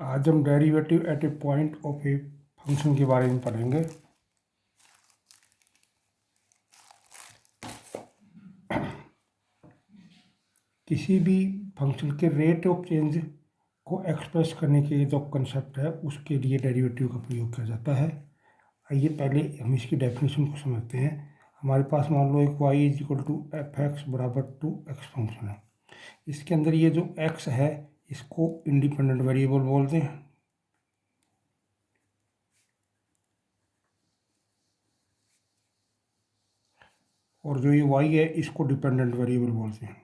आज हम derivative eight A point of a function के बारे में पढ़ेंगे। किसी भी फंक्शन के रेट ऑफ चेंज को एक्सप्रेस करने के जो कंसेप्ट है उसके लिए डेरिवेटिव का प्रयोग किया जाता है। आइए पहले हम इसकी डेफिनेशन को समझते हैं। हमारे पास मान लो एक y equal to f x बराबर 2x फंक्शन है। इसके अंदर ये जो x है इसको इंडिपेंडेंट वेरिएबल बोलते हैं और जो ये y है इसको डिपेंडेंट वेरिएबल बोलते हैं।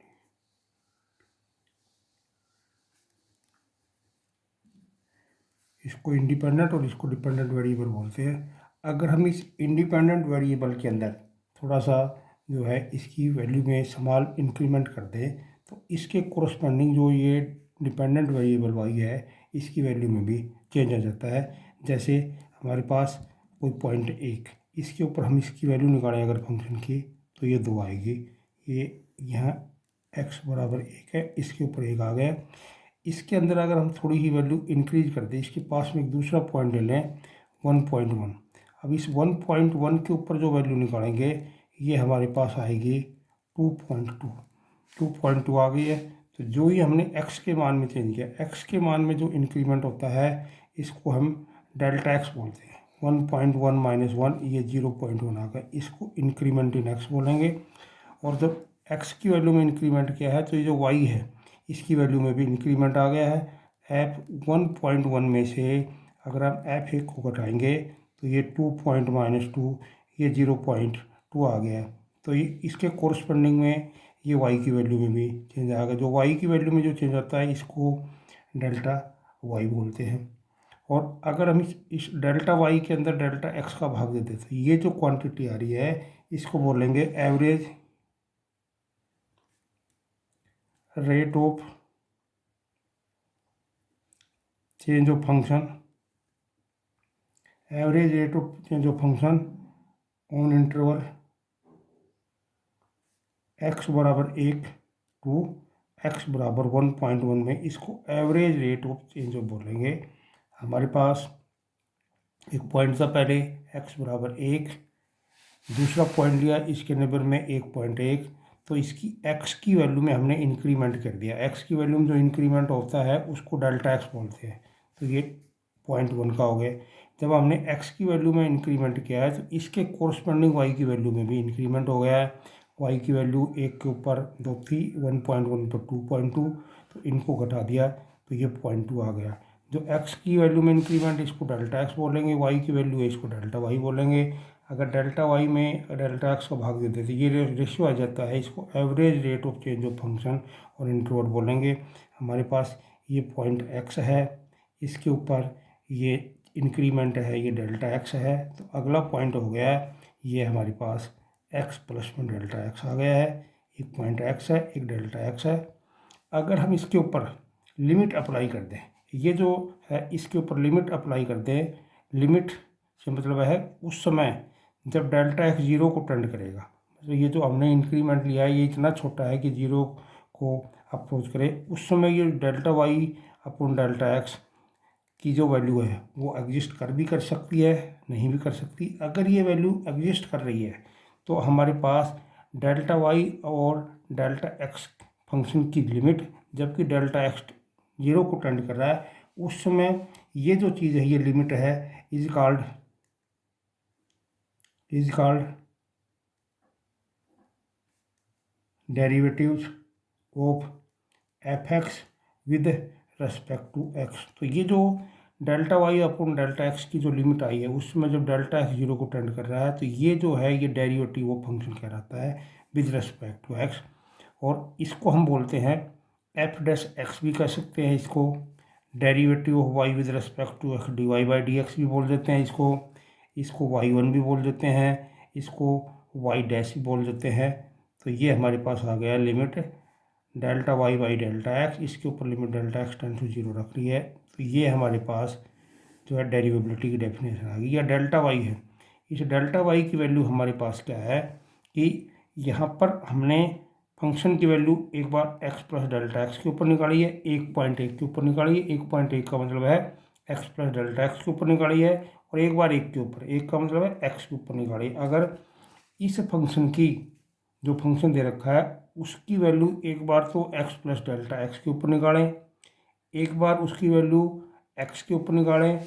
इसको इंडिपेंडेंट और इसको डिपेंडेंट वेरिएबल बोलते हैं। अगर हम इस इंडिपेंडेंट वेरिएबल के अंदर थोड़ा सा जो है इसकी वैल्यू में स्मॉल इंक्रीमेंट कर दें तो इसके कोरस्पॉन्डिंग जो ये डिपेंडेंट वेरिएबल y है इसकी वैल्यू में भी चेंज आ जाता है। जैसे हमारे पास कोई पॉइंट 1, इसके ऊपर हम इसकी वैल्यू निकालें अगर फंक्शन की तो ये 2 आएगी। ये यहाँ x बराबर 1 है, इसके ऊपर 1 आ गया। इसके अंदर अगर हम थोड़ी ही वैल्यू इंक्रीज कर दें, इसके पास में एक दूसरा पॉइंट ले लें 1.1। अब इस 1.1 के ऊपर जो वैल्यू निकालेंगे ये हमारे पास आएगी 2.2 आ गई है। तो जो ही हमने x के मान में चेंज किया, x के मान में जो इंक्रीमेंट होता है इसको हम डेल्टा x बोलते हैं। 1.1 माइनस 1 ये 0.1 आ गया, इसको इंक्रीमेंट इन x बोलेंगे। और जब x की वैल्यू में इंक्रीमेंट किया है तो ये जो y है इसकी वैल्यू में भी इंक्रीमेंट आ गया है। f1.1 में से अगर हम f1 को घटाएंगे तो ये 2.-2 ये 0.2 आ गया। तो ये इसके कोरस्पॉन्डिंग में ये y की वैल्यू में भी चेंज आएगा। जो y की वैल्यू में जो चेंज आता है इसको डेल्टा y बोलते हैं। और अगर हम इस डेल्टा y के अंदर डेल्टा x का भाग देते तो ये जो क्वांटिटी आ रही है इसको बोलेंगे average rate of change of function, average rate of change of function on interval x बराबर 1 टू x बराबर 1.1 में इसको average rate of change of बोलेंगे। हमारे पास एक पॉइंट था पहले x बराबर 1, दूसरा पॉइंट लिया इसके नेबर में 1.1, तो इसकी x की वैल्यू में हमने इंक्रीमेंट कर दिया। x की वैल्यू में जो इंक्रीमेंट होता है उसको डेल्टा x बोलते हैं। तो ये 0.1 का हो गया। जब हमने x की वैल्यू में इंक्रीमेंट किया है तो इसके कोरस्पॉन्डिंग y की वैल्यू में भी इंक्रीमेंट हो गया है। y की वैल्यू 1 के ऊपर 2 थी, 1.1 पर 2.2, तो इनको घटा दिया तो ये 0.2 आ गया। जो x की वैल्यू में इंक्रीमेंट इसको डेल्टा x बोलेंगे, y की वैल्यू है इसको डेल्टा y बोलेंगे। अगर डेल्टा y में डेल्टा x का भाग देते तो ये रेशियो आ जाता है, इसको average rate of change of function और इंटरवल बोलेंगे। हमारे पास ये पॉइंट x है, इसके ऊपर ये इंक्रीमेंट है, ये डेल्टा x है। तो अगला पॉइंट हो गया है ये हमारे पास x प्लस में डेल्टा x आ गया है। एक पॉइंट x है, एक डेल्टा x है। अगर हम इसके ऊपर लिमिट अप्लाई कर दें, ये जो है इसके ऊपर लिमिट अप्लाई कर दें, लिमिट से मतलब है उस समय जब डेल्टा x 0 को टेंड करेगा। तो ये जो हमने इंक्रीमेंट लिया है ये इतना छोटा है कि 0 को अप्रोच करे, उस समय ये delta y upon delta x की जो वैल्यू है वो एग्जिस्ट कर भी कर सकती है, नहीं भी कर सकती। अगर ये वैल्यू एग्जिस्ट कर रही है तो हमारे पास डेल्टा y और डेल्टा x फंक्शन की लिमिट, जबकि डेल्टा x 0 को टेंड कर रहा है, उस समय ये जो चीज़ है ये लिमिट है is called derivatives of f x with respect to x। तो ये जो delta y upon delta x की जो लिमिट आई है उसमें जब डेल्टा x 0 को टेंड कर रहा है तो ये जो है ये डेरिवेटिव ऑफ फंक्शन कहलाता है विद रेस्पेक्ट टू x। और इसको हम बोलते हैं एफ डैश एक्स भी कह सकते हैं, इसको derivative of y with respect to x dy by d x भी बोल देते हैं, इसको y1 भी बोल देते हैं, इसको y डैश भी बोल देते हैं। तो ये हमारे पास आ गया limit delta y by delta x, इसके ऊपर limit delta x tend to 0 रख रही है। तो ये हमारे पास जो है डेरिवेबिलिटी की डेफिनेशन आ गई। या डेल्टा y है, इस डेल्टा y की वैल्यू हमारे पास क्या है कि यहाँ पर हमने फंक्शन की वैल्यू एक बार एक्स प्लस डेल्टा एक्स के ऊपर निकाली है, 1.1 के ऊपर निकाली है। 1.1 का मतलब है एक्स प्लस डेल्टा एक्स के ऊपर निकाली है, और एक बार 1 के ऊपर, 1 का मतलब है एक्स के ऊपर निकाली है। अगर इस फंक्शन की जो फंक्शन दे रखा है उसकी वैल्यू एक बार तो एक्स प्लस डेल्टा एक्स के ऊपर निकालें, एक बार उसकी वैल्यू एक्स के ऊपर निकालें,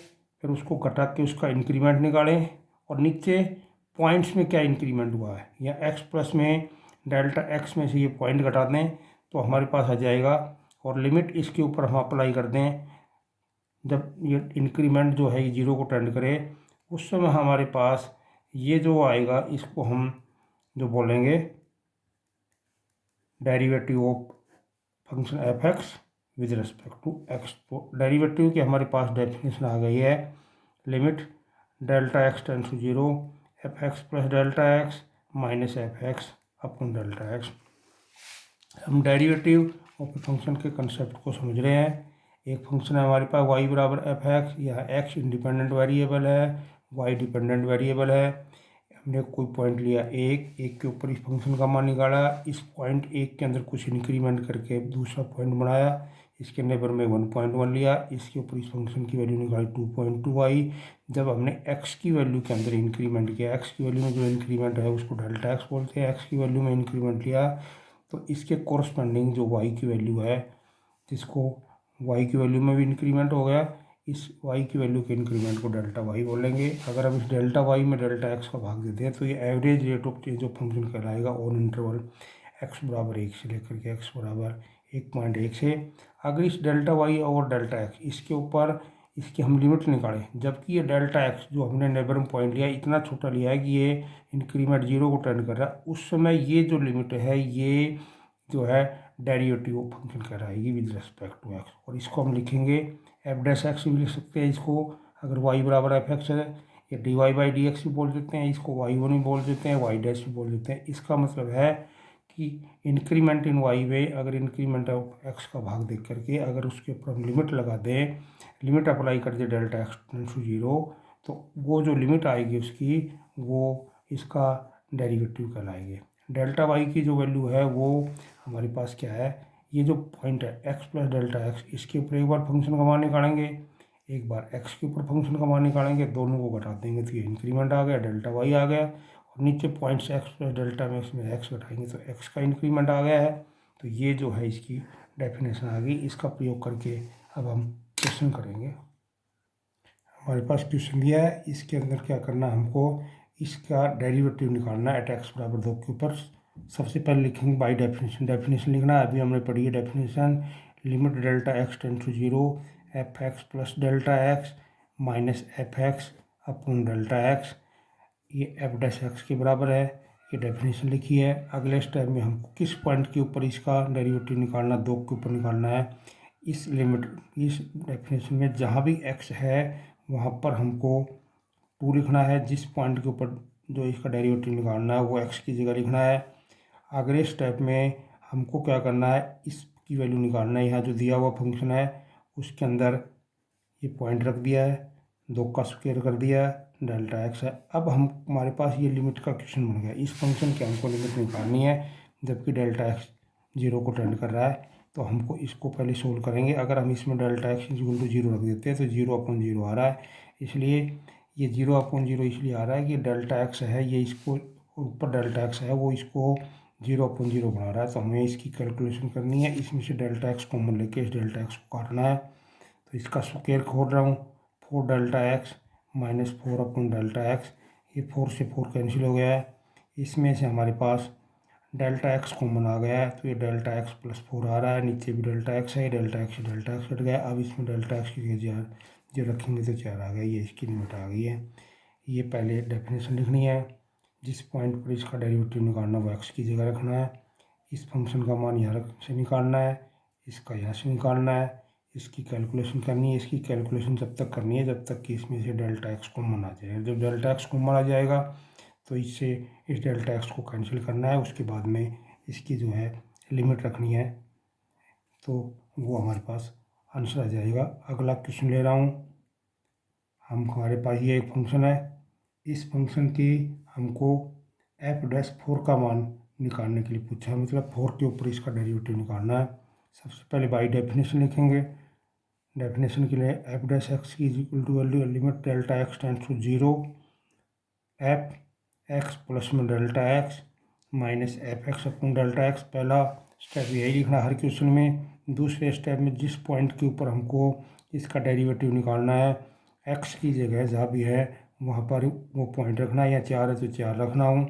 फिर उसको घटा के उसका इंक्रीमेंट निकालें, और नीचे पॉइंट्स में क्या इंक्रीमेंट हुआ है, या एक्स प्लस में डेल्टा एक्स में से ये पॉइंट घटा दें तो हमारे पास आ जाएगा। और लिमिट इसके ऊपर हम अप्लाई कर दें, जब ये इंक्रीमेंट जो है ये जीरो को टेंड करे उस समय हमारे पास ये जो आएगा इसको हम जो बोलेंगे derivative of function f x with respect to x. तो डेरिवेटिव की हमारे पास डेफिनेशन आ गई है, limit delta x tends to zero f x plus delta x minus f x upon delta x. हम डेरिवेटिव ऑफ फंक्शन के concept को समझ रहे हैं। एक फंक्शन है हमारे पास y बराबर एफ एक्स, यह एक्स इंडिपेंडेंट वेरिएबल है, y डिपेंडेंट वेरिएबल है। हमने कोई पॉइंट लिया एक के ऊपर इस फंक्शन का मान निकाला, इस पॉइंट एक के अंदर कुछ इंक्रीमेंट करके दूसरा पॉइंट बनाया, इसके नेबर में 1.1 लिया, इसके ऊपर इस फंक्शन की वैल्यू निकाली 2.2 आई। जब हमने x की वैल्यू के अंदर इंक्रीमेंट किया, x की वैल्यू में जो इंक्रीमेंट है उसको डेल्टा एक्स बोलते हैं, x की वैल्यू में इंक्रीमेंट लिया तो इसके कोरस्पॉन्डिंग जो y की वैल्यू है, जिसको y की वैल्यू में भी इंक्रीमेंट हो गया, इस y की वैल्यू के इंक्रीमेंट को डेल्टा y बोलेंगे। अगर हम इस डेल्टा y में डेल्टा x का भाग देते हैं तो ये average rate of change of function कहलाएगा ऑन इंटरवल x बराबर 1 से लेकर के x बराबर 1.1 से। अगर इस डेल्टा y और डेल्टा x इसके ऊपर इसकी हम लिमिट निकालें, जबकि ये डेल्टा एक्स जो हमने नेबरिंग पॉइंट लिया इतना छोटा लिया है कि ये इंक्रीमेंट जीरो को टेंड कर रहा है, उस समय ये जो लिमिट है ये जो है डेरिवेटिव ऑफ फंक्शन कहलाएगी विद रिस्पेक्ट टू एक्स। और इसको हम लिखेंगे एफ डैश एक्स भी लिख सकते हैं इसको, अगर वाई बराबर एफ एक्स है, या d y by d x भी बोल देते हैं इसको, वाई वन भी बोल देते हैं, वाई डैश भी बोल देते हैं। इसका मतलब है कि इंक्रीमेंट इन वाई में अगर इंक्रीमेंट ऑफ एक्स का भाग देख करके अगर उसके ऊपर हम लिमिट लगा दें, लिमिट अप्लाई कर दें delta x tends to zero, तो वो जो लिमिट आएगी उसकी वो इसका डेरिवेटिव कहलाएगी। डेल्टा वाई की जो वैल्यू है वो हमारे पास क्या है, ये जो पॉइंट है एक्स प्लस डेल्टा एक्स, इसके ऊपर एक बार फंक्शन का मान निकालेंगे, एक बार एक्स के ऊपर फंक्शन का मान निकालेंगे, दोनों को घटा देंगे तो ये इंक्रीमेंट आ गया, डेल्टा वाई आ गया। और नीचे पॉइंट्स एक्स प्लस डेल्टा में इसमें एक्स घटाएंगे तो एक्स का इंक्रीमेंट आ गया है। तो ये जो है इसकी डेफिनेशन आ गई। इसका प्रयोग करके अब हम क्वेश्चन करेंगे। हमारे पास क्वेश्चन दिया है, इसके अंदर क्या करना है हमको, इसका डेरिवेटिव निकालना है एट एक्स बराबर 2 के ऊपर। सबसे पहले लिखेंगे बाई डेफिनेशन, डेफिनेशन लिखना है, अभी हमने पढ़ी है definition, limit delta x tends to zero f x plus delta x minus f x upon delta x, ये एफ डैश एक्स के बराबर है। ये डेफिनेशन लिखी है। अगले स्टेप में हमको किस पॉइंट के ऊपर इसका डेरिवेटिव निकालना, 2 के ऊपर निकालना है। इस लिमिट इस डेफिनेशन में जहाँ भी एक्स है वहाँ पर हमको 2 लिखना है, जिस पॉइंट के ऊपर जो इसका डेरिवेटिव निकालना है वो एक्स की जगह लिखना है। अगले स्टेप में हमको क्या करना है, इसकी वैल्यू निकालना है। यहाँ जो दिया हुआ फंक्शन है उसके अंदर ये पॉइंट रख दिया है, 2 का स्क्वायर कर दिया है, डेल्टा एक्स है। अब हम हमारे पास ये लिमिट का क्वेश्चन बन गया, इस फंक्शन की हमको लिमिट निकालनी है जबकि डेल्टा एक्स जीरो को टेंड कर रहा है। तो हमको इसको पहले सोल्व करेंगे। अगर हम इसमें delta x equal to zero रख देते हैं तो जीरो अपॉन जीरो आ रहा है, इसलिए ये जीरो अपॉन जीरो इसलिए आ रहा है कि डेल्टा एक्स है ये इसको ऊपर डेल्टा एक्स है वो इसको जीरो अपॉन जीरो बना रहा है। तो हमें इसकी कैलकुलेशन करनी है, इसमें से डेल्टा एक्स कॉमन लेके इस डेल्टा एक्स को काटना है। तो इसका स्क्वायर खोल रहा हूँ, 4 delta x minus 4 upon delta x, ये 4 से 4 कैंसिल हो गया है। इसमें से हमारे पास डेल्टा एक्स कॉमन आ गया है तो ये डेल्टा एक्स प्लस 4 आ रहा है, नीचे भी डेल्टा एक्स है, डेल्टा एक्स कट गया। अब इसमें डेल्टा एक्स की जगह जो रखेंगे तो 4 आ गया, ये इसकी लिमिट आ गई है। ये पहले डेफिनेशन लिखनी है, जिस पॉइंट पर इसका डेरिवेटिव निकालना वो एक्स की जगह रखना है, इस फंक्शन का मान यहाँ से निकालना है, इसका यहाँ से निकालना है, इसकी कैलकुलेशन करनी है। इसकी कैलकुलेशन जब तक करनी है जब तक कि इसमें से डेल्टा एक्स कॉमन आ जाए। जब डेल्टा एक्स कॉमन आ जाएगा तो इससे इस डेल्टा एक्स को कैंसिल करना है, उसके बाद में इसकी जो है लिमिट रखनी है, तो वो हमारे पास आंसर आ जाएगा। अगला क्वेश्चन ले रहा हूँ, हमारे पास ये एक फंक्शन है, इस फंक्शन की हमको एफ डैश 4 का मान निकालने के लिए पूछा है, मतलब 4 के ऊपर इसका डेरिवेटिव निकालना है। सबसे पहले बाई डेफिनेशन लिखेंगे। डेफिनेशन के लिए एफ डैश एक्स की is equal to value limit delta x tends to 0 f x plus में delta x minus f x upon delta x. पहला स्टेप यही लिखना हर क्वेश्चन में। दूसरे स्टेप में जिस पॉइंट के ऊपर हमको इसका डेरिवेटिव निकालना है, एक्स की जगह जहाँ भी है वहाँ पर वो पॉइंट रखना है, या 4 है तो 4 रखना हूँ।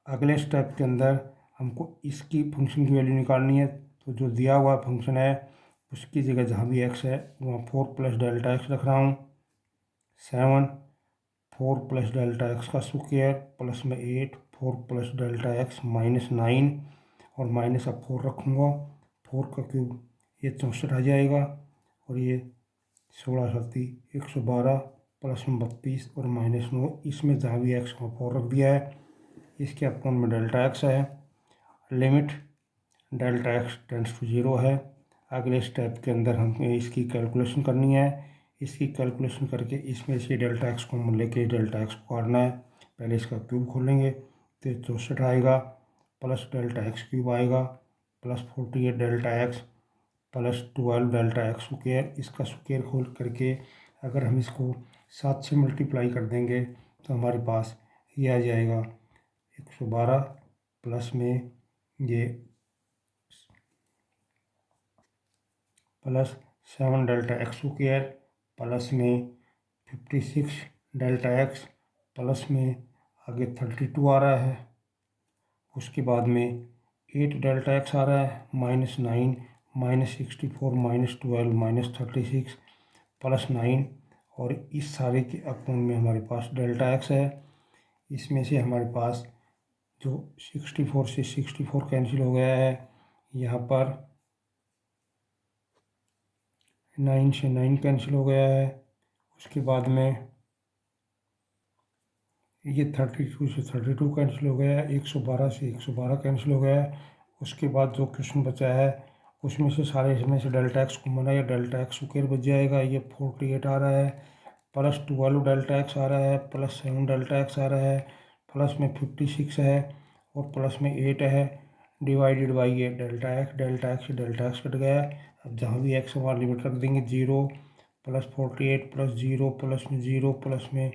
अगले स्टेप के अंदर हमको इसकी फंक्शन की वैल्यू निकालनी है, तो जो दिया हुआ फंक्शन है उसकी जगह जहाँ भी एक्स है वहाँ 4 प्लस डेल्टा एक्स रख रहा हूँ। 7 4 प्लस डेल्टा एक्स का स्क्वायर प्लस में 8 4 प्लस डेल्टा एक्स माइनस 9 और माइनस अब 4 रखूँगा। 4 का क्यूब ये 64 आ जाएगा और ये 16 सत्ती 112 प्लस में 32 और माइनस 9। इसमें जहाँ भी एक्स को 4 रख दिया है। इसके अपॉन में डेल्टा एक्स है। Limit delta x tends to 0 है। अगले स्टेप के अंदर हमें इसकी कैलकुलेशन करनी है। इसकी कैलकुलेशन करके इसमें से डेल्टा एक्स को लेके डेल्टा एक्स को काटना है। पहले इसका क्यूब खोलेंगे तो 64 आएगा, प्लस डेल्टा एक्स क्यूब आएगा, plus 48 delta x plus 12 delta x square. इसका स्क्वायर खोल करके अगर हम इसको 7 से मल्टीप्लाई कर देंगे तो हमारे पास ये आ जाएगा 112 प्लस में ये plus 7 delta x square plus में 56 डेल्टा एक्स प्लस में आगे 32 आ रहा है। उसके बाद में 8 डेल्टा एक्स आ रहा है, minus 9 minus 64 minus 12 minus 36 plus 9 और इस सारे के अपॉन में हमारे पास डेल्टा एक्स है। इसमें से हमारे पास जो 64 से 64 कैंसिल हो गया है, यहाँ पर 9 से 9 कैंसिल हो गया है। उसके बाद में ये 32 से 32 कैंसिल हो गया है, 112 से 112 कैंसिल हो गया है। उसके बाद जो क्वेश्चन बचा है उसमें से सारे इसमें से डेल्टा एक्स को मना या डेल्टा एक्स स्क्वायर बच जाएगा। ये 48 आ रहा है, प्लस 12 डेल्टा एक्स आ रहा है, प्लस 7 डेल्टा एक्स आ रहा है, प्लस में 56 है और प्लस में 8 है, डिवाइडेड बाई ये डेल्टा एक्स कट गया। अब जहाँ भी एक्स वहाँ लिमिट रख देंगे 0 प्लस 48 प्लस 0 प्लस में 0 प्लस में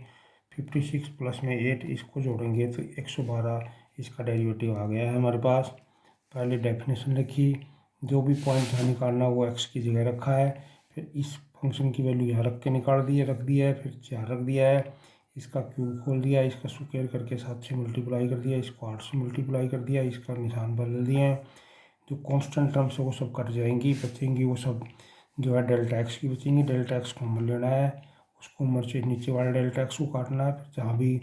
56 प्लस में 8, इसको जोड़ेंगे तो 112 इसका डेरिवेटिव आ गया है हमारे पास। पहले डेफिनेशन लिखी, जो भी पॉइंट यहाँ निकालना वो एक्स की जगह रखा है, फिर इस फंक्शन की वैल्यू यहाँ रख के रख दिया है, फिर 4 रख दिया है, इसका क्यूब खोल दिया, इसका स्क्वायर करके 7 से मल्टीप्लाई कर दिया, इसको 8 से मल्टीप्लाई कर दिया, इसका निशान बदल दिए हैं। जो कांस्टेंट टर्म्स है वो सब कट जाएंगी, बचेंगी वो सब जो है डेल्टा एक्स की बचेंगी। डेल्टा एक्स को कॉमन लेना है, उसको उम्र से नीचे वाले डेल्टा एक्स को काटना है, फिर जहाँ भी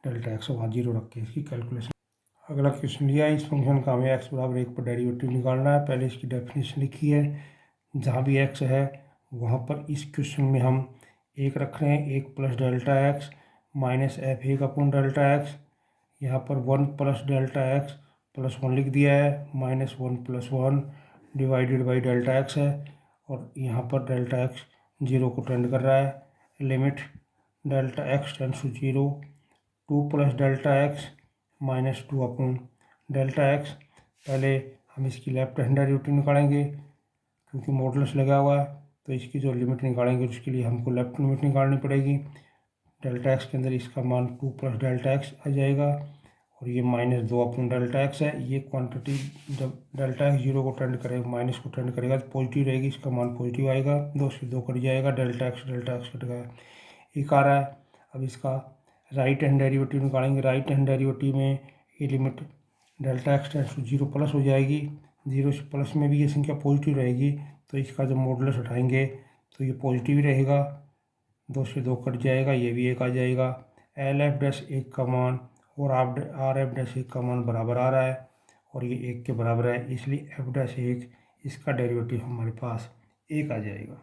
डेल्टा एक्स वहाँ 0 रख के इसकी कैलकुलेशन। अगला क्वेश्चन लिया, इस फंक्शन का हमें एक्स बराबर 1 पर डेरिवेटिव निकालना है। पहले इसकी डेफिनेशन लिखी है, जहाँ भी एक्स है वहाँ पर इस क्वेश्चन में हम 1 रख रहे हैं, 1 plus delta x minus F 1 upon delta x. यहाँ पर 1 प्लस डेल्टा एक्स प्लस 1 लिख दिया है, minus 1 plus 1 divided by delta x है और यहाँ पर डेल्टा एक्स 0 को टेंड कर रहा है। Limit delta x tends to 0 2 plus delta x minus 2 upon delta x. पहले हम इसकी लेफ्ट हैंड डेरिवेटिव निकालेंगे क्योंकि मॉडुलस लगा हुआ है, तो इसकी जो लिमिट निकालेंगे उसके लिए हमको लेफ्ट लिमिट निकालनी पड़ेगी। डेल्टा एक्स के अंदर इसका मान 2 प्लस डेल्टा एक्स आ जाएगा और ये माइनस 2 अपॉन डेल्टा एक्स है। ये क्वांटिटी जब डेल्टा एक्स 0 को टेंड करेगा, माइनस को टेंड करेगा तो पॉजिटिव रहेगी, इसका मान पॉजिटिव आएगा। 2 से 2 कट जाएगा, डेल्टा एक्स कट गया, एक आ रहा है। अब इसका राइट हैंड डेरिवेटिव निकालेंगे। राइट हैंड डेरिवेटिव में ये limit delta x tends to 0 plus हो जाएगी, 0 से प्लस में भी ये संख्या पॉजिटिव रहेगी, तो इसका जब मॉडुलस उठाएंगे तो ये पॉजिटिव ही रहेगा। 2 से 2 कट जाएगा, ये भी 1 आ जाएगा। एल एफ डैश 1 का मान और आर एफ डैश 1 का मान बराबर आ रहा है और ये 1 के बराबर है, इसलिए एफ डैश 1 इसका डेरिवेटिव हमारे पास 1 आ जाएगा।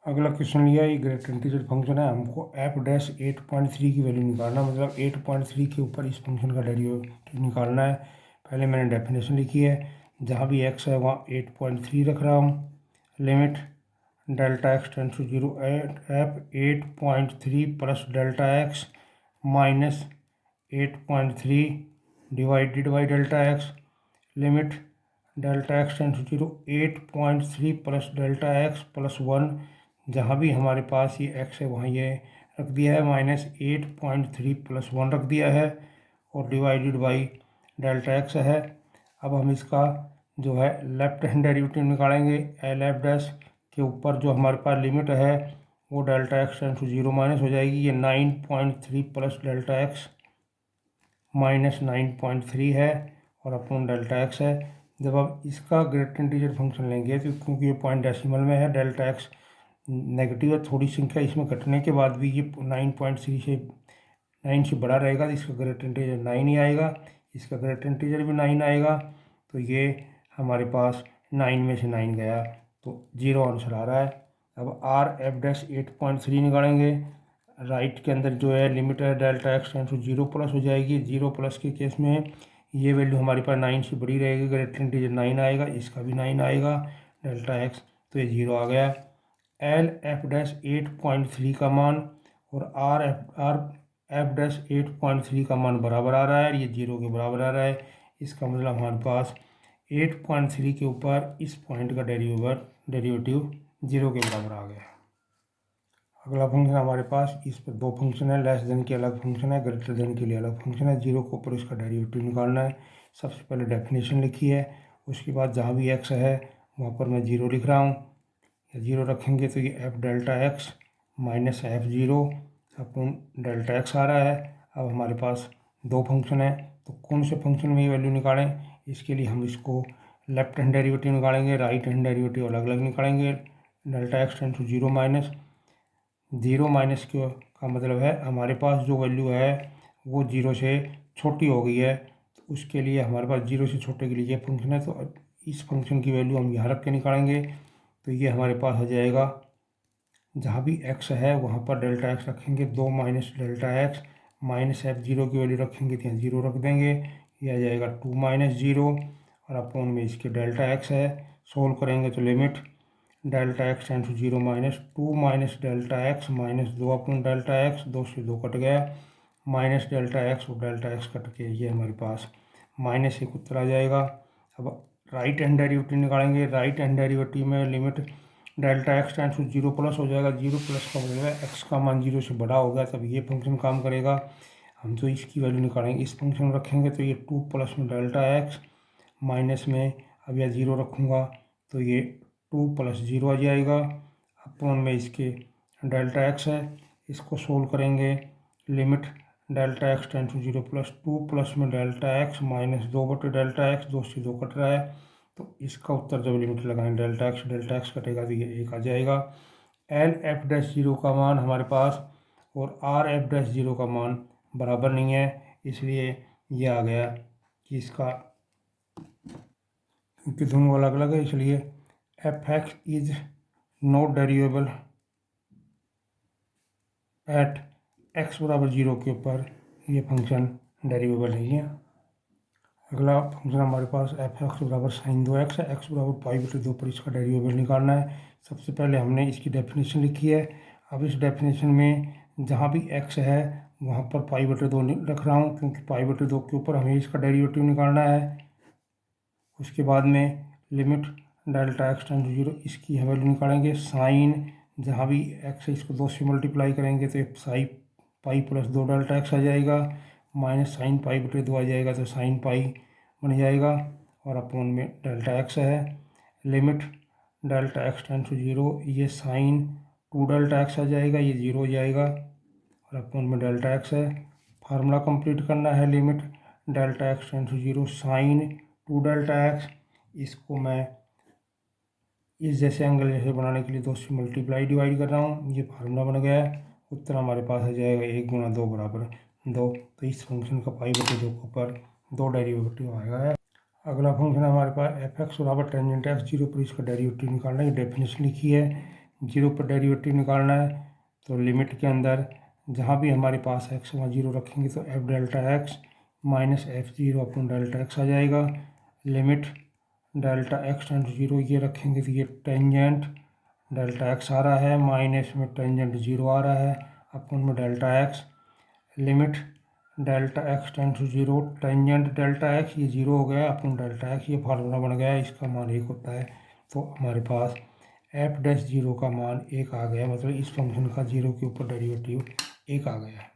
अगला क्वेश्चन लिया, ये ग्रेट इंटीजर फंक्शन है, हमको एफ डैश 8.3 की वैल्यू निकालना, मतलब 8.3 के ऊपर इस फंक्शन का डेरिवेटिव निकालना है। पहले मैंने डेफिनेशन लिखी है, जहाँ भी एक्स है वहाँ 8.3 रख रहा हूँ। Limit delta x tends to 0 f 8.3 plus delta x minus 8.3 divided by delta x, limit delta x tends to 0 8.3 plus delta x plus 1, जहाँ भी हमारे पास ये एक्स है वहाँ ये रख दिया है, माइनस 8.3 प्लस 1 रख दिया है और डिवाइडेड बाई डेल्टा एक्स है। अब हम इसका जो है लेफ्ट हैंड डेरिवेटिव निकालेंगे। एल एफ डैश के ऊपर जो हमारे पास लिमिट है वो delta x tends to 0 minus हो जाएगी। ये 9.3 प्लस डेल्टा एक्स माइनस 9.3 है और अपॉन डेल्टा एक्स है। जब आप इसका ग्रेटर इंटीजर फंक्शन लेंगे तो क्योंकि ये पॉइंट डेसिमल में है, डेल्टा एक्स नेगेटिव है, थोड़ी संख्या इसमें घटने के बाद भी ये 9.3 से 9 से बड़ा रहेगा, तो इसका ग्रेटर इंटीजर 9 ही आएगा, इसका ग्रेटर इंटीजर भी 9 आएगा। तो ये हमारे पास 9 में से 9 गया तो 0 आंसर आ रहा है। अब आर एफ डैश 8.3 निकालेंगे। राइट के अंदर जो है लिमिट है delta x tends to 0 plus हो जाएगी। 0 प्लस के केस में ये वैल्यू हमारे पास 9 से बड़ी रहेगी, ग्रेटर इंटीजर 9 आएगा, इसका भी 9 आएगा डेल्टा एक्स, तो ये 0 आ गया। एल एफ डैश 8.3 का मान और आर एफ डैश 8.3 का मान बराबर आ रहा है, ये 0 के बराबर आ रहा है। इसका मतलब हमारे पास 8.3 के ऊपर इस पॉइंट का डेरिवेटिव 0 के बराबर आ गया। अगला फंक्शन हमारे पास, इस पर दो फंक्शन है, लेस देन के अलग फंक्शन है, ग्रेटर देन के लिए अलग फंक्शन है। 0 के ऊपर इसका डेरिवेटिव निकालना है। सबसे पहले डेफिनेशन लिखी है, उसके बाद जहाँ भी एक्स है वहाँ पर मैं 0 लिख रहा हूँ। 0 रखेंगे तो ये f delta x minus F0 upon delta x आ रहा है। अब हमारे पास दो फंक्शन है, तो कौन से फंक्शन में ये वैल्यू निकालें, इसके लिए हम इसको लेफ्ट हैंड डेरिवेटिव निकालेंगे, राइट हैंड डेरिवेटिव अलग अलग निकालेंगे। Delta x tends to 0 minus 0 minus का मतलब है हमारे पास जो वैल्यू है वो 0 से छोटी हो गई है, तो उसके लिए हमारे पास 0 से छोटे के लिए ये फंक्शन है, तो इस फंक्शन की वैल्यू हम यहाँ रख के निकालेंगे। तो ये हमारे पास हो जाएगा, जहाँ भी x है वहाँ पर डेल्टा एक्स रखेंगे, 2 minus delta x minus F0 की वैल्यू रखेंगे तो यहाँ 0 रख देंगे, ये आ जाएगा 2 माइनस 0 और अपॉन में इसके डेल्टा एक्स है। सोल्व करेंगे तो limit delta x tends to 0 minus 2 minus delta x minus 2 upon delta x, 2 से 2 कट गया, माइनस डेल्टा एक्स और डेल्टा एक्स कट के ये हमारे पास माइनस एक उत्तर आ जाएगा। अब राइट हैंड डेरिवेटिव निकालेंगे। राइट हैंड डेरिवेटिव में limit delta x tends to 0 plus हो जाएगा। 0 प्लस का मतलब है एक्स का मान 0 से बड़ा होगा तब ये फंक्शन काम करेगा। हम तो इसकी वैल्यू निकालेंगे, इस फंक्शन में रखेंगे तो ये 2 प्लस में डेल्टा एक्स माइनस में अब यह 0 रखूँगा तो ये 2 प्लस 0 आ जाएगा, अपॉन में इसके डेल्टा एक्स है, इसको सोल्व करेंगे। Limit delta x tends to 0 plus 2 plus में डेल्टा एक्स माइनस 2 बटे डेल्टा एक्स, 2 से 2 कट रहा है, तो इसका उत्तर जब लिमिट लगाएंगे डेल्टा एक्स कटेगा तो ये 1 आ जाएगा। एल एफ डैश 0 का मान हमारे पास और आर एफ डैश 0 का मान बराबर नहीं है, इसलिए ये आ गया कि इसका, क्योंकि दोनों अलग अलग है इसलिए f x is not derivable at x बराबर 0 के ऊपर ये फंक्शन डेरिवेबल नहीं है। अगला फंक्शन हमारे पास एफ एक्स बराबर साइन 2x है, एक्स बराबर पाई बटे 2 पर इसका डेरिवेबल निकालना है। सबसे पहले हमने इसकी डेफिनेशन लिखी है। अब इस डेफिनेशन में जहाँ भी x है वहाँ पर पाई बटे 2 रख रहा हूँ, क्योंकि पाई बटे 2 के ऊपर हमें इसका डेरिवेटिव निकालना है। उसके बाद में limit delta x tends to 0 इसकी हम वैल्यू निकालेंगे। साइन जहाँ भी x है इसको 2 से मल्टीप्लाई करेंगे तो साई पाई प्लस 2 डेल्टा एक्स आ जाएगा, माइनस साइन पाई बटे 2 आ जाएगा तो साइन पाई बन जाएगा और अपॉन में डेल्टा एक्स है। Limit delta x tends to 0 ये साइन 2 डेल्टा एक्स आ जाएगा, ये 0 हो जाएगा और अपॉन में डेल्टा एक्स है। फार्मूला कंप्लीट करना है। Limit delta x tends to 0 sine 2 delta x, इसको मैं इस जैसे एंगल जैसे बनाने के लिए 2 से मल्टीप्लाई डिवाइड कर रहा हूँ, ये फार्मूला बन गया है। उत्तर हमारे पास आ जाएगा 1 गुणा 2 बराबर 2, तो इस फंक्शन का पाई बटे 2 के ऊपर 2 डेरिवेटिव आएगा। अगला फंक्शन हमारे पास एफ एक्स बराबर टेंजेंट एक्स, 0 पर इसका डेरिवेटिव निकालना है। डेफिनेशन लिखी है, 0 पर डेरिवेटिव निकालना है तो लिमिट के अंदर जहाँ भी हमारे पास एक्स वहाँ 0 रखेंगे तो f delta x minus F0 upon delta x आ जाएगा। Limit delta x tends to 0 ये रखेंगे तो ये टेंजेंट डेल्टा एक्स आ रहा है, माइनस में टेंजेंट 0 आ रहा है, अपॉन में delta x. Limit delta x tend to zero, tangent delta x ये जीरो हो गया, अपन डेल्टा एक्स ये फार्मूला बन गया, इसका मान 1 होता है। तो हमारे पास एफ डैश जीरो का मान 1 आ गया, मतलब इस फंक्शन का जीरो के ऊपर डेरिवेटिव 1 आ गया।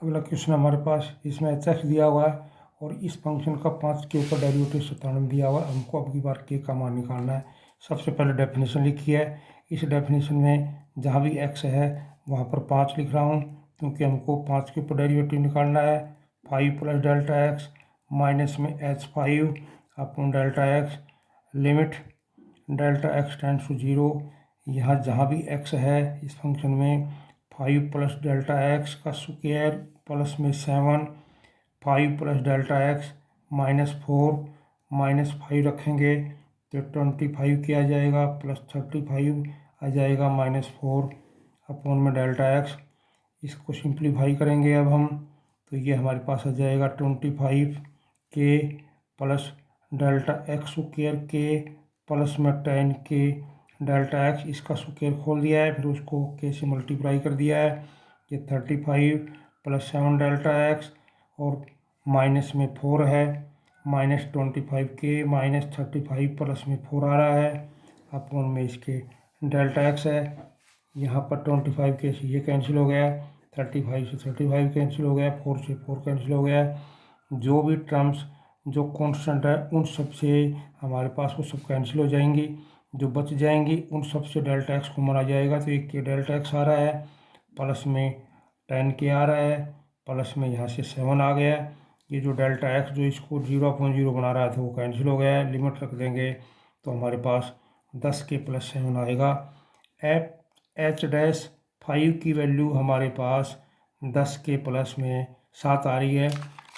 अगला क्वेश्चन हमारे पास, इसमें एच एक्स दिया हुआ है और इस फंक्शन का 5 के ऊपर डेरिवेटिव 97 दिया हुआ है। हमको अब की बार के का मान निकालना है। सबसे पहले डेफिनेशन लिखी है, इस डेफिनेशन में जहाँ भी एक्स है वहाँ पर 5 लिख रहा हूँ, क्योंकि हमको 5 के ऊपर डेरिवेटिव निकालना है। 5 प्लस डेल्टा एक्स माइनस में h5 upon delta x, limit delta x tends to zero. यहाँ जहाँ भी x है इस फंक्शन में 5 प्लस डेल्टा एक्स का स्क्वायर प्लस में 7, 5 प्लस डेल्टा एक्स -4 -5 रखेंगे तो 25 क्या आ जाएगा, प्लस 35 आ जाएगा, -4 अपॉन में डेल्टा एक्स। इसको सिंप्लीफाई करेंगे अब हम, तो ये हमारे पास आ जाएगा 25 के प्लस डेल्टा एक्स स्क्वायर के प्लस में 10 के डेल्टा एक्स, इसका स्क्वायर खोल दिया है, फिर उसको के से मल्टीप्लाई कर दिया है। ये 35 प्लस 7 डेल्टा एक्स और माइनस में 4 है, -25 के -35 प्लस में 4 आ रहा है, अपॉन में इसके डेल्टा एक्स है। यहाँ पर 25 के से ये कैंसिल हो गया, 35 से 35 कैंसिल हो गया, 4 से 4 कैंसिल हो गया। जो भी टर्म्स जो कांस्टेंट है उन सब से हमारे पास वो सब कैंसिल हो जाएंगी, जो बच जाएंगी उन सब से डेल्टा एक्स कॉमन आ जाएगा। तो एक के डेल्टा एक्स आ रहा है, प्लस में 10 के आ रहा है, प्लस में यहाँ से 7 आ गया। ये जो डेल्टा एक्स जो इसको 0.0 बना रहा था वो कैंसिल हो गया है। लिमिट रख देंगे तो हमारे पास 10 के प्लस 7 आएगा। एच डैश 5 की वैल्यू हमारे पास 10 के प्लस में 7 आ रही है,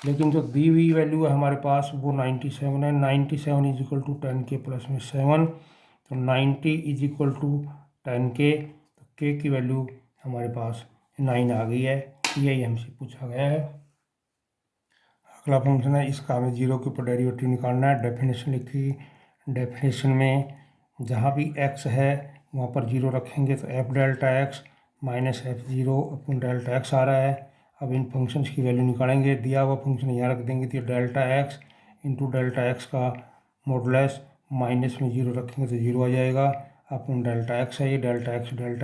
लेकिन जो दी हुई वैल्यू है हमारे पास वो 97 है। 97 इज इक्वल टू 10 के प्लस में 7, तो 90 इज इक्वल टू 10 के, तो के की वैल्यू हमारे पास 9 आ गई है। यही हमसे पूछा गया है। अगला फंक्शन है, इसका हमें जीरो के ऊपर डेरिवेटिव निकालना है। डेफिनेशन लिखी, डेफिनेशन में जहाँ भी x है वहाँ पर जीरो रखेंगे तो f delta x minus f zero upon delta x आ रहा है। अब इन फंक्शंस की वैल्यू निकालेंगे, दिया हुआ फंक्शन यहाँ रख देंगे तो delta x into delta x का मॉडुलस माइनस में जीरो रखेंगे तो जीरो आ जाएगा। अपन डेल्टा एक्स है, ये डेल्टा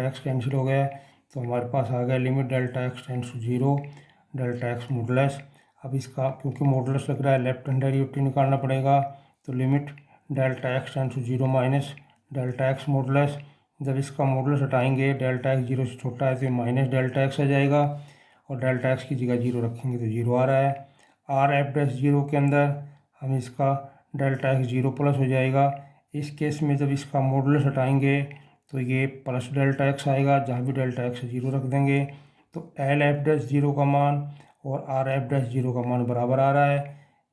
एक्स कैंसिल हो गया, तो हमारे पास आ गया limit delta x tends to zero delta x modulus. अब इसका क्योंकि मॉडुलस लग रहा है लेफ्ट हैंड डेरिवेटिव निकालना पड़ेगा, तो limit delta x tends to zero minus delta x modulus. जब इसका मॉडुलस हटाएंगे डेल्टा एक्स जीरो से छोटा है तो माइनस डेल्टा एक्स आ जाएगा, और डेल्टा एक्स की जगह जीरो रखेंगे तो जीरो आ रहा है। आर एफ डैश जीरो के अंदर हम इसका डेल्टा एक्स जीरो प्लस हो जाएगा। इस केस में जब इसका मॉडुलस हटाएंगे तो ये प्लस डेल्टा एक्स आएगा, जहाँ भी डेल्टा एक्स जीरो रख देंगे, तो एल एफ डैश जीरो का मान और आर एफ डैश जीरो का मान बराबर आ रहा है,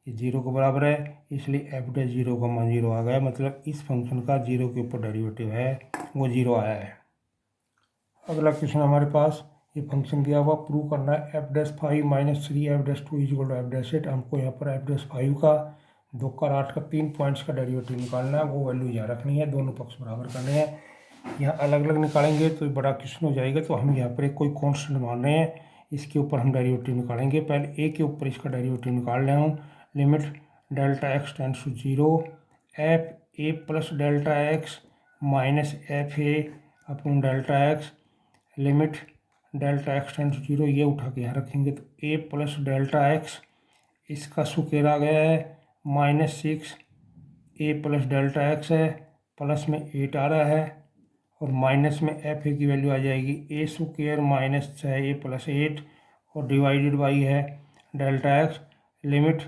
ये जीरो के बराबर है, इसलिए एफ डैश जीरो का मान जीरो आ गया। मतलब इस फंक्शन का जीरो के ऊपर डेरिवेटिव है वो जीरो आया है। अगला क्वेश्चन हमारे पास, ये फंक्शन दिया हुआ, प्रूव करना है F dash 5 minus 3 f dash 2 is equal to f dash 8। हमको यहाँ पर एफ डैश 5 का 2 का 8 का 3 पॉइंट्स का डेरिवेटिव निकालना है, वो वैल्यू यहाँ रखनी है, दोनों पक्ष बराबर करने हैं। यहाँ अलग अलग निकालेंगे तो बड़ा क्वेश्चन हो जाएगा, तो हम यहाँ पर एक कोई कॉन्स्टेंट मान रहे हैं, इसके ऊपर हम डेरिवेटिव निकालेंगे। पहले ए के ऊपर इसका डेरिवेटिव निकाल रहे हूँ। Limit delta x tends to zero f a plus delta x minus f a upon delta x, limit delta x tends to zero, ये उठा के यहाँ रखेंगे तो ए प्लस डेल्टा एक्स, इसका स्क्वायर आ गया है -6, ए प्लस डेल्टा एक्स है, प्लस में 8 आ रहा है, और माइनस में एफ ए की वैल्यू आ जाएगी a square minus 6 a plus 8, और डिवाइडेड बाई है delta x. Limit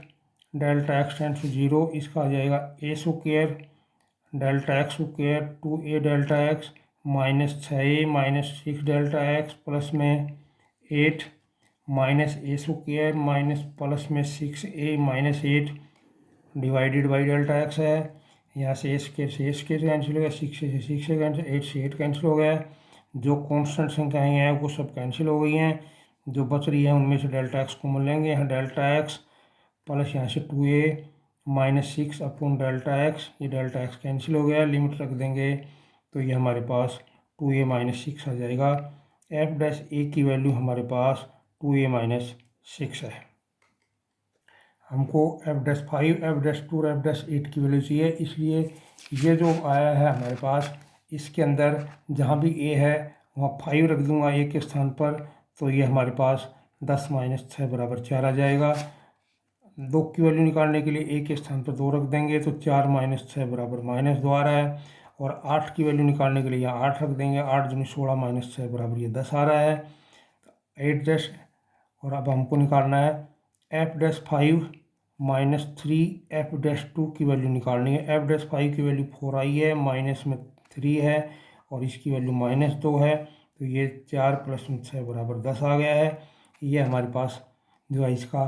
delta x tends to zero, इसका आ जाएगा a square delta x square 2a delta x minus 6a minus 6 delta x plus में 8 minus a square minus plus में 6a minus 8 divided by delta x है। यहाँ से ए square cancel हो गया, 6 से 6 से कैंसिल, 8 से 8 कैंसिल हो गया। जो कॉन्स्टेंट संख्याएँ हैं वो सब कैंसिल हो गई हैं, जो बच रही है उनमें से डेल्टा एक्स कॉमन लेंगे। यहाँ डेल्टा एक्स प्लस यहाँ से 2a minus 6 upon delta x, ये डेल्टा एक्स कैंसिल हो गया, लिमिट रख देंगे तो ये हमारे पास 2a माइनस 6 आ जाएगा। एफ डैश ए की वैल्यू हमारे पास 2a माइनस 6 है। हमको f'5, f'2 और f'8 की वैल्यू चाहिए, इसलिए ये जो आया है हमारे पास, इसके अंदर जहाँ भी a है वहाँ 5 रख दूंगा a के स्थान पर, तो ये हमारे पास 10 - 6 = 4 आ जाएगा। 2 की वैल्यू निकालने के लिए a के स्थान पर 2 रख देंगे, तो 4 - 6 = -2 आ रहा है। और 8 की वैल्यू निकालने के लिए यहाँ 8 रख देंगे, 8 दूनी 16 - 6 = ये 10 आ रहा है। 8 और अब हमको निकालना है f'5 - 3 f'2 की वैल्यू निकालनी है। f'5 की वैल्यू 4 आई है, माइनस में 3 है और इसकी वैल्यू -2 है, तो ये 4 + 6 = 10 आ गया है। ये हमारे पास जो है इसका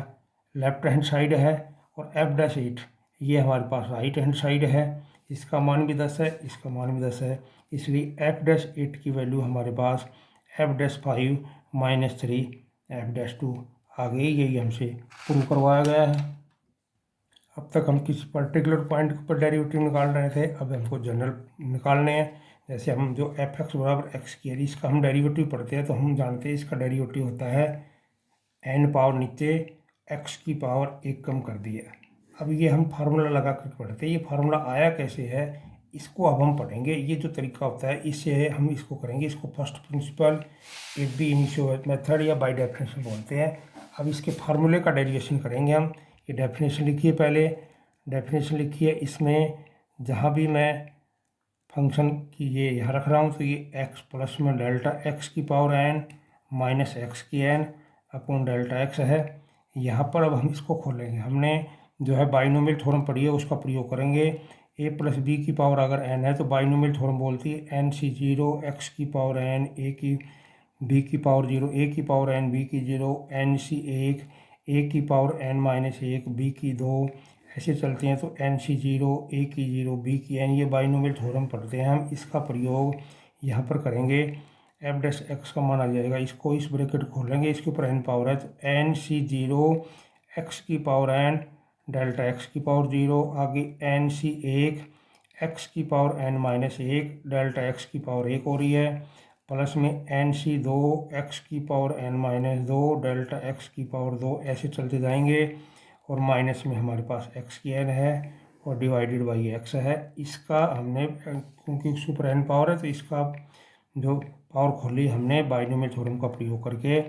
लेफ्ट हैंड साइड है। और f'8 ये हमारे पास राइट हैंड साइड है, इसका मान भी 10 है, इसका मान भी 10 है, इसलिए f'8 की वैल्यू हमारे पास f'5 - 3 f'2 आ गई। यही हमसे प्रूव करवाया गया है। अब तक हम किसी पर्टिकुलर पॉइंट पर डेरिवेटिव निकाल रहे थे, अब हमको जनरल निकालने हैं। जैसे हम जो f(x = x की है, इसका हम डेरिवेटिव पढ़ते हैं तो हम जानते हैं इसका डेरिवेटिव होता है n पावर नीचे x की पावर 1 कम कर दिया। अब ये हम फार्मूला लगा कर पढ़ते हैं, ये फार्मूला आया कैसे है इसको अब हम पढ़ेंगे। ये जो तरीका होता है इससे हम इसको करेंगे, इसको फर्स्ट प्रिंसिपल एफ बी इनिशियो मेथड या बाय डेफिनेशन बोलते हैं। अब इसके फार्मूले का डेरिवेशन करेंगे हम। ये डेफिनेशन लिखिए, पहले डेफिनेशन लिखिए। इसमें जहाँ भी मैं फंक्शन की ये यहाँ रख रहा हूँ तो ये x प्लस में डेल्टा x की पावर n माइनस x की n अपॉन डेल्टा x है। यहाँ पर अब हम इसको खोलेंगे, हमने जो है बाइनोमियल थ्योरम पढ़ी है उसका प्रयोग करेंगे। a प्लस b की पावर अगर n है तो बाइनोमियल थ्योरम बोलती है n(0) x की पावर n b की पावर 0 a की पावर n b की 0 n(1) a की पावर n-1 b की 2 ऐसे चलते हैं। तो n(0) a की 0 b की n, ये बाइनोमियल थ्योरम पढ़ते हैं हम, इसका प्रयोग यहाँ पर करेंगे। f'(x) का मान आ जाएगा, इसको इस ब्रैकेट खोलेंगे, इसके ऊपर n पावर है तो n(0) x की पावर n डेल्टा x की पावर 0, आगे n(1) x की पावर n-1 डेल्टा x की पावर 1 हो रही है, प्लस में n(2) x की पावर n-2 डेल्टा x की पावर 2, ऐसे चलते जाएंगे। और माइनस में हमारे पास x की n है और डिवाइडेड बाई x है। इसका हमने क्योंकि उसके ऊपर n पावर है तो इसका जो पावर खोली हमने बाइनोमियल थ्योरम का प्रयोग करके,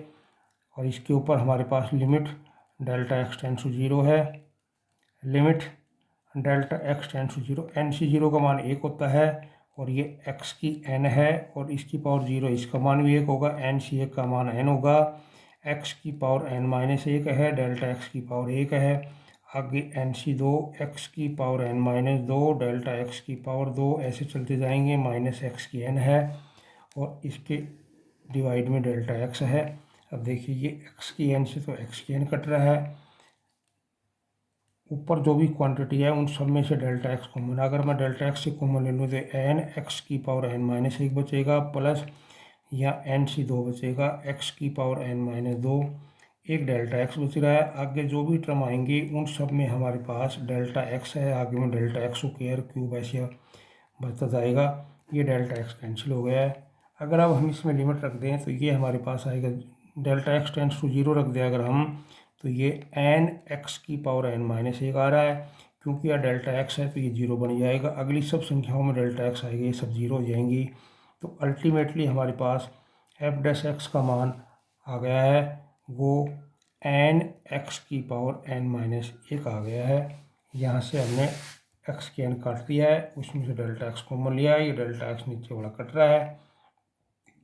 और इसके ऊपर हमारे पास limit delta x tends to 0 है, limit delta x tends to 0, n(0) का मान 1 होता है और ये x की n है और इसकी पावर 0, इसका मान भी 1 होगा, n(1) का मान n होगा, x की पावर n-1 है, डेल्टा x की पावर 1 है, आगे n(2) x की पावर n-2 डेल्टा x की पावर 2, ऐसे चलते जाएंगे, माइनस x की n है और इसके डिवाइड में डेल्टा x है। अब देखिए ये x की n से तो x की n कट रहा है, ऊपर जो भी क्वांटिटी है उन सब में से डेल्टा x कॉमन, अगर मैं डेल्टा x से कॉमन ले लूँ तो n x की पावर n-1 बचेगा, प्लस यहाँ n(2) बचेगा, x की पावर n-2, एक डेल्टा x बच रहा है। आगे जो भी टर्म आएंगे उन सब में हमारे पास डेल्टा x है, आगे में डेल्टा x स्क्वायर क्यूब ऐसे बढ़ता जाएगा। ये डेल्टा x कैंसिल हो गया है। अगर अब हम इसमें लिमिट रख दें तो ये हमारे पास आएगा, डेल्टा x टेंड्स टू 0 रख दें अगर हम, तो ये n x की पावर n-1 आ रहा है, क्योंकि यह डेल्टा x है तो ये 0 बन जाएगा। अगली सब संख्याओं में डेल्टा x आएगी, ये सब 0 हो जाएंगी। तो अल्टीमेटली हमारे पास f'(x) का मान आ गया है, वो n x की पावर n-1 आ गया है। यहाँ से हमने x की n काट दिया है, उसमें से डेल्टा x कॉमन लिया है, ये डेल्टा x नीचे वाला कट रहा है,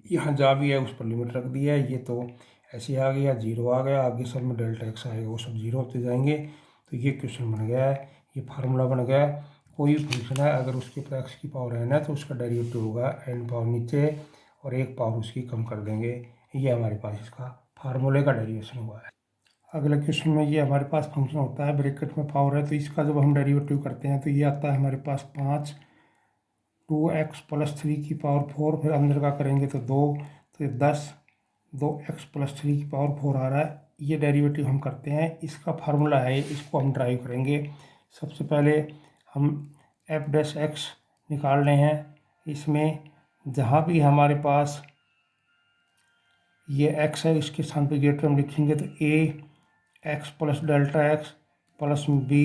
यहाँ जा भी है उस पर लिमिट रख दी है, ये तो ऐसे आ गया, 0 आ गया, आगे सब में डेल्टा x आएगा वो सब 0 होते जाएंगे। तो ये क्वेश्चन बन गया है, ये फार्मूला बन गया है। कोई फंक्शन है अगर उसके ऊपर x की पावर n है तो उसका डेरिवेटिव होगा n पावर नीचे और 1 पावर उसकी कम कर देंगे। ये हमारे पास इसका फार्मूले का डेरिवेशन हुआ है। अगले क्वेश्चन में ये हमारे पास फंक्शन होता है, ब्रैकेट में पावर है, तो इसका जब हम डेरिवेटिव करते हैं तो ये आता है हमारे पास 5 2x + 3 की पावर 4, फिर अंदर का करेंगे तो 2, तो 10 2x + 3 की पावर 4 आ रहा है। ये डेरिवेटिव हम करते हैं, इसका फार्मूला है, इसको हम ड्राइव करेंगे। सबसे पहले हम f'(x) निकाल रहे हैं। इसमें जहाँ भी हमारे पास ये x है इसके स्थान पर ये टर्म लिखेंगे तो a x plus delta x plus b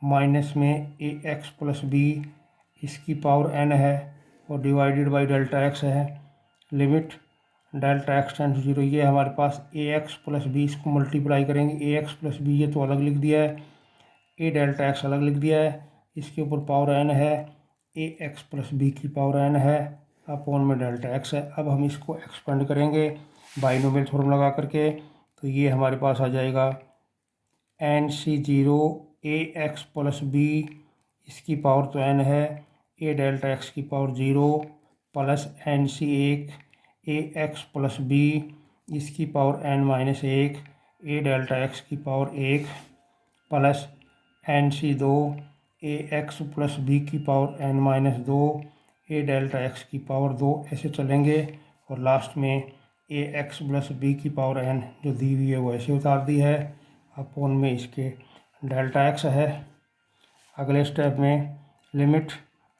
minus में ए एक्स प्लस बी इसकी पावर n है और डिवाइडेड बाई डेल्टा एक्स है। Limit delta x tend to zero, ये हमारे पास ए एक्स प्लस बी, इसको मल्टीप्लाई करेंगे ए एक्स प्लस बी, ये तो अलग लिख दिया है, ए डेल्टा एक्स अलग लिख दिया है, इसके ऊपर पावर n है, ए एक्स प्लस बी की पावर n है, अपॉन में डेल्टा एक्स है। अब हम इसको एक्सपेंड करेंगे बाइनोमियल थ्योरम लगा करके, तो ये हमारे पास आ जाएगा n c zero a x plus b, इसकी पावर तो n है, ए डेल्टा एक्स की power zero plus n c एक ए एक्स प्लस बी, इसकी पावर n माइनस एक, ए डेल्टा एक्स की पावर एक प्लस एन सी दो ए एक्स प्लस बी की पावर n माइनस दो, ए डेल्टा एक्स की पावर दो, ऐसे चलेंगे और लास्ट में ए एक्स प्लस बी की पावर n जो दी हुई है वो ऐसे उतार दी है, अपॉन में इसके डेल्टा एक्स है। अगले स्टेप में limit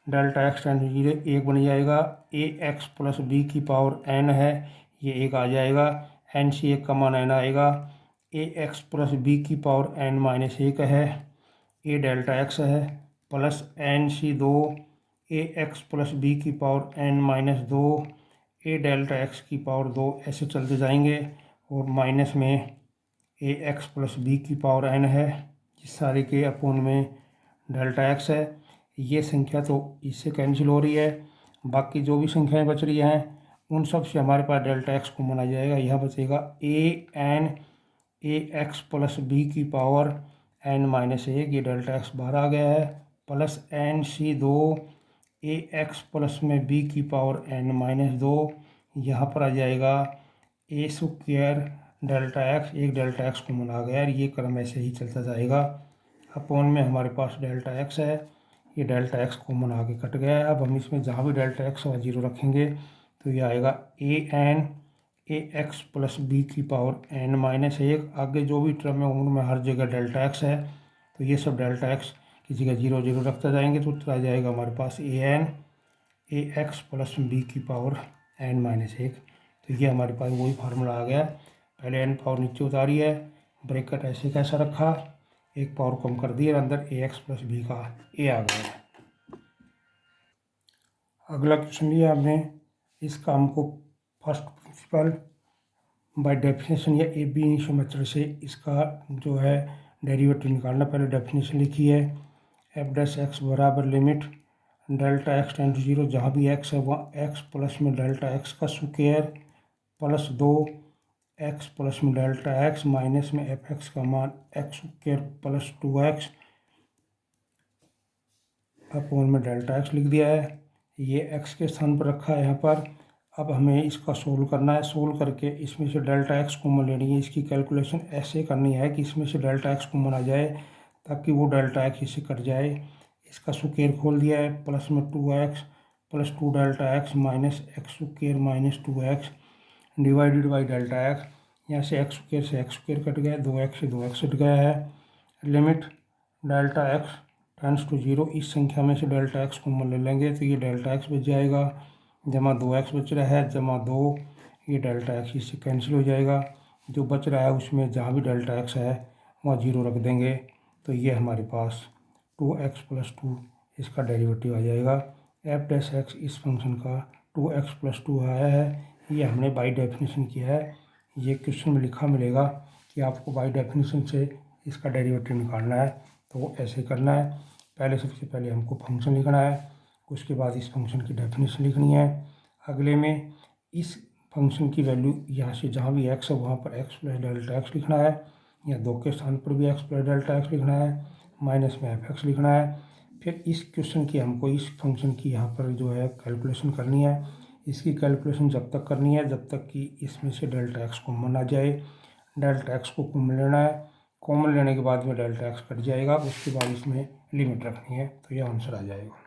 delta x tend to zero, एक बन जाएगा, ए एक्स प्लस बी की पावर n है, ये एक आ जाएगा, एन सी एक का मान n आएगा, ए एक्स प्लस बी की पावर n माइनस एक है, ए डेल्टा एक्स है, प्लस एन सी दो ए एक्स प्लस बी की पावर n माइनस दो, ए डेल्टा एक्स की पावर दो, ऐसे चलते जाएंगे और माइनस में ए एक्स प्लस बी की पावर n है, इस सारे के अपोन में डेल्टा एक्स है। ये संख्या तो इससे कैंसिल हो रही है, बाकी जो भी संख्याएं बच रही हैं उन सब से हमारे पास डेल्टा एक्स को माना जाएगा। यहाँ बचेगा ए एक्स प्लस बी की पावर n माइनस एक, ये डेल्टा एक्स बाहर आ गया है, प्लस एन सी दो ए एक्स प्लस में बी की पावर n माइनस दो, यहाँ पर आ जाएगा ए स्क्वायर डेल्टा एक्स, एक डेल्टा एक्स को मना गया, ये क्रम ऐसे ही चलता जाएगा। अपोन में हमारे पास डेल्टा एक्स है, ये डेल्टा एक्स को मना के कट गया है। अब हम इसमें जहाँ भी डेल्टा एक्स और जीरो रखेंगे तो ये आएगा ए एक्स प्लस बी की पावर n माइनस एक, आगे जो भी टर्म है उनमें हर जगह डेल्टा एक्स है, तो ये सब डेल्टा एक्स की जगह जीरो जीरो रखते जाएंगे तो आ जाएगा हमारे पास ए एक्स प्लस बी की पावर n माइनस एक। तो ये हमारे पास वही फार्मूला आ गया, पहले n पावर नीचे उतारी है, ब्रैकेट ऐसे कैसा रखा, एक पावर कम कर दिया, अंदर ए एक्स प्लस बी का ए आ गया। अगला क्वेश्चन लिया आपने, इसका हमको फर्स्ट प्रिंसिपल बाय डेफिनेशन या ए बी इनिशियल मेथड से इसका जो है डेरिवेटिव निकालना। पहले डेफिनेशन लिखी है, एफ डैश एक्स बराबर limit delta x tend to zero, जहाँ भी एक्स है वहाँ एक्स प्लस में डेल्टा एक्स का स्क्वायर प्लस दो एक्स प्लस में डेल्टा एक्स माइनस में एफ एक्स का मान x square plus two x upon में डेल्टा एक्स लिख दिया है, ये एक्स के स्थान पर रखा है यहाँ पर। अब हमें इसका सोल्व करना है, सोल्व करके इसमें से डेल्टा एक्स कॉमन लेनी है, इसकी कैलकुलेशन ऐसे करनी है कि इसमें से डेल्टा एक्स कॉमन आ जाए ताकि वो डेल्टा एक्स इससे कट जाए। इसका स्क्वायर खोल दिया है, प्लस में two x plus two delta x minus x square minus two x divided by delta x, यहाँ से एक्स स्क्वायर कट गया, दो एक्स से दो एक्स कट गया है। Limit delta x tends to zero, इस संख्या में से डेल्टा एक्स कॉमन ले लेंगे तो ये डेल्टा एक्स बच जाएगा, जमा दो एक्स बच रहा है, जमा दो, ये डेल्टा एक्स इससे कैंसिल हो जाएगा, जो बच रहा है उसमें जहाँ भी डेल्टा एक्स है वहाँ जीरो रख देंगे, तो ये हमारे पास टू एक्स प्लस टू इसका डेरिवेटिव आ जाएगा। एफ डैश एक्स इस फंक्शन का टू एक्स प्लस टू आया है, ये हमने बाई डेफिनेशन किया है। ये क्वेश्चन में लिखा मिलेगा कि आपको बाई डेफिनेशन से इसका डेरिवेटिव निकालना है, तो ऐसे करना है, पहले सबसे पहले हमको फंक्शन लिखना है, उसके बाद इस फंक्शन की डेफिनेशन लिखनी है। अगले में इस फंक्शन की वैल्यू यहाँ से जहाँ भी एक्स है वहाँ पर एक्स प्लस डेल्टा एक्स लिखना है, या दो के स्थान पर भी एक्स प्लस डेल्टा एक्स लिखना है, माइनस में एफ एक्स लिखना है। फिर इस क्वेश्चन की हमको इस फंक्शन की यहाँ पर जो है कैलकुलेशन करनी है, इसकी कैलकुलेशन जब तक करनी है जब तक कि इसमें से डेल्टा एक्स कॉमन आ जाए। डेल्टा एक्स को कॉमन लेना है, कॉमन लेने के बाद में डेल्टा एक्स कट जाएगा, उसके बाद इसमें लिमिट रखनी है, तो यह आंसर आ जाएगा।